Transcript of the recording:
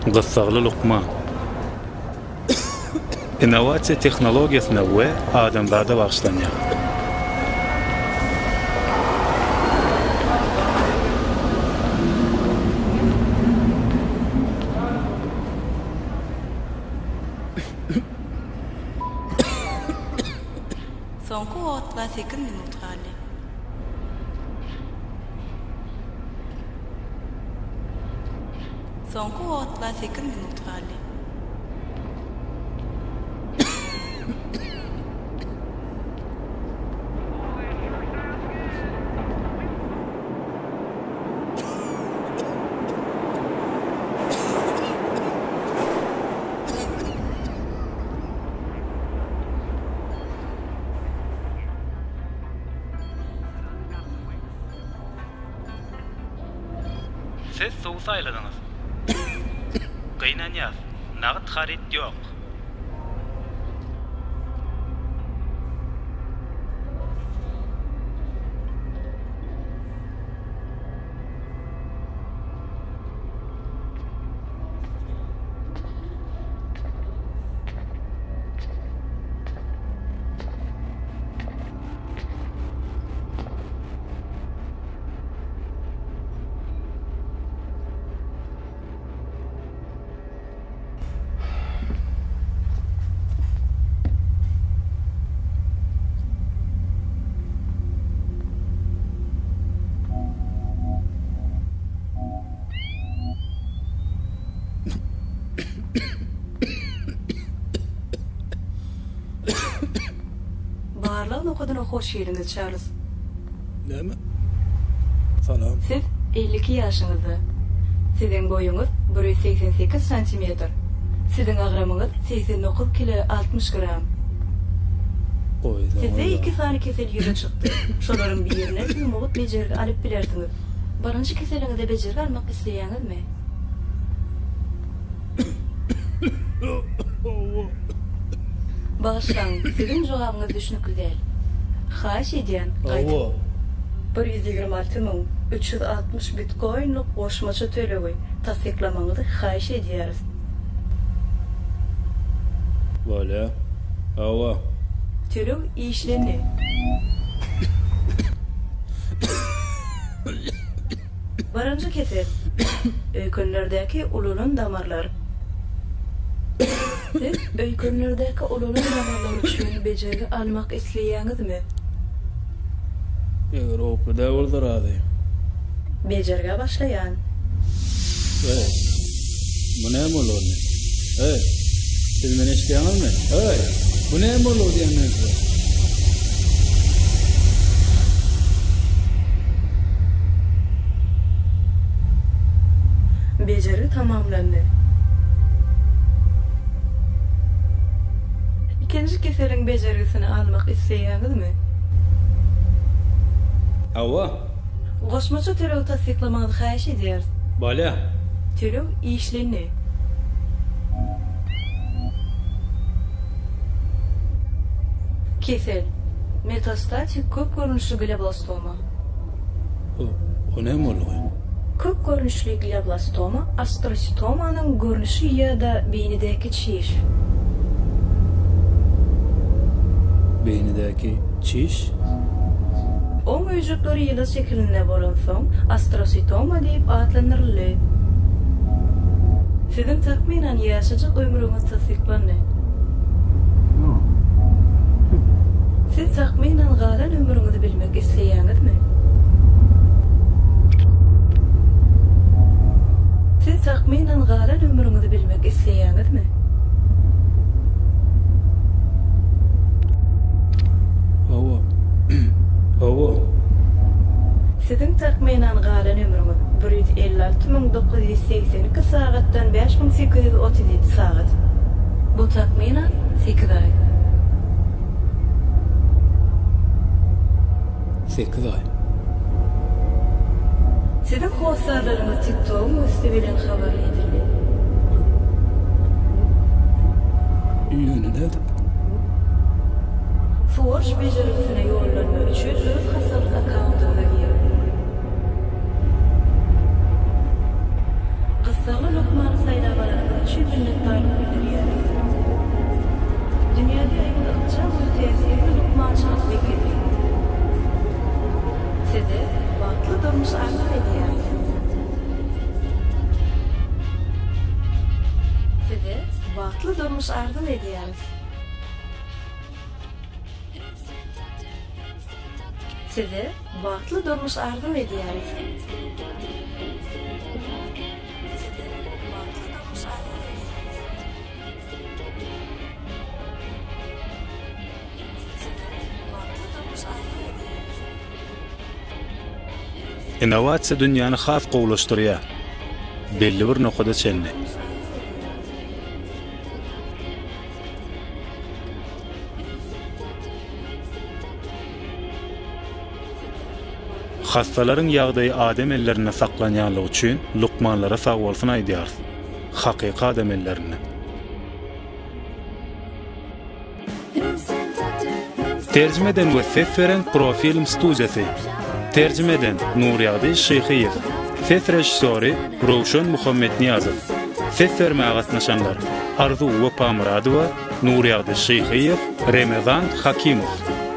Gyssaly Lukman. İnnovasiya tehnologiyasyna we adamlarda bagşlanýar. Soňky wagtla 8 minut galy. Soňky wagtla 8 minut galy. Siz soğuk sayladınız. Kıynanyaz. Nağıt harit yok. Barlan o kadar hoş yeriniz Charles. Näme? Salam. Siz 52 yaşınızda. Sizin boyunuz 188 santimetr. Sizin ağırlığınız 89 kilo 60 gram. Size 2 sani kesel yürü çıktı. Şoların bir yerine siz muğut becergi alıp bilersiniz. Barıncı keselinize becergi almak isteýäňiz mi? Bağışlan, sizin cevabınız düşünükli değil. Haş edýän, gaýdy. 126.360 bitcoinlik goşmaça төлegi tasdiklamaňyzy haş edýäris. Voilà. Awa. Töleg işlendi. Barıncı kesel. Öýkünlerdäki ulunun damarlary. Siz öýkünlerdäki ulunun damarlary üçin bejergi almak isleýäňizmi? Eger opda boldyr Bejerge başlayan. Hey. Bu näme boldy? Hey. Siz meni eşitýäňizmi? Hey. Bu näme boldy diýenler? Bejergi tamamlandy. İkinci keselin bejergisini almak isleýäňizmi? Awa. Goşmaça töleg tasdiklamaňyzy haýyş edýär. Bala. Töleg işlendi. Kesel. Metastatik köp görünüşli glioblastoma. O näme boldy? Köp görünüşli glioblastoma astrostomanyň görünüşi ýa-da beýnidäki çiş. Beýnidäki çiş. O müjüklary ýyly şekilinde bolan soň astrositoma diýip atlanyrly. Sizin takminan ýaşajak ömrüňiz tasdiklandy. Siz takminan galan ömrüňizi bilmek isleýäňizmi? Siz takminan galan ömrüňizi bilmek isleýäňizmi? Awa. Awa. Sizin takminan galan ömrüňiz 156.982 sagatdan 5.837 sagat. Bu takminan 8 ay. 8 ay. Sizin hosarlarınız TikTok'un üstü bilen haber edildi. Ýöne Forge beceriksine yollanma üçün öz hasalık akauntuna gir. Kıssağı Lukman sayda üçin minnetdarlyk bildirýär. Dünýäde ykdysam we tesirli lukmançylyk bekedi. Size wagtly durmuş arzu edýär. Size wagtly durmuş arzu edýär. Size wagtly durmuş arzu edýär. Innovasiýa dünýäni has gowlaşdyrýar. Belli bir nokada çeldi. Hastaların ýagdaýy adam ellerine saklanýanlygy üçin lukmanlara sag bolsun aýdýar. Hakyky adam ellerine. Terjimeden we ses veren Profilm Studiýasy. Terjimeden Nurýady Şyhyýew. Ses rejissöri Rowşan Muhammetniýazow. Ses vermäge gatnaşanlar Arzu Wopamuradowa, Nurýady Şyhyýew, Remezan Hakimow.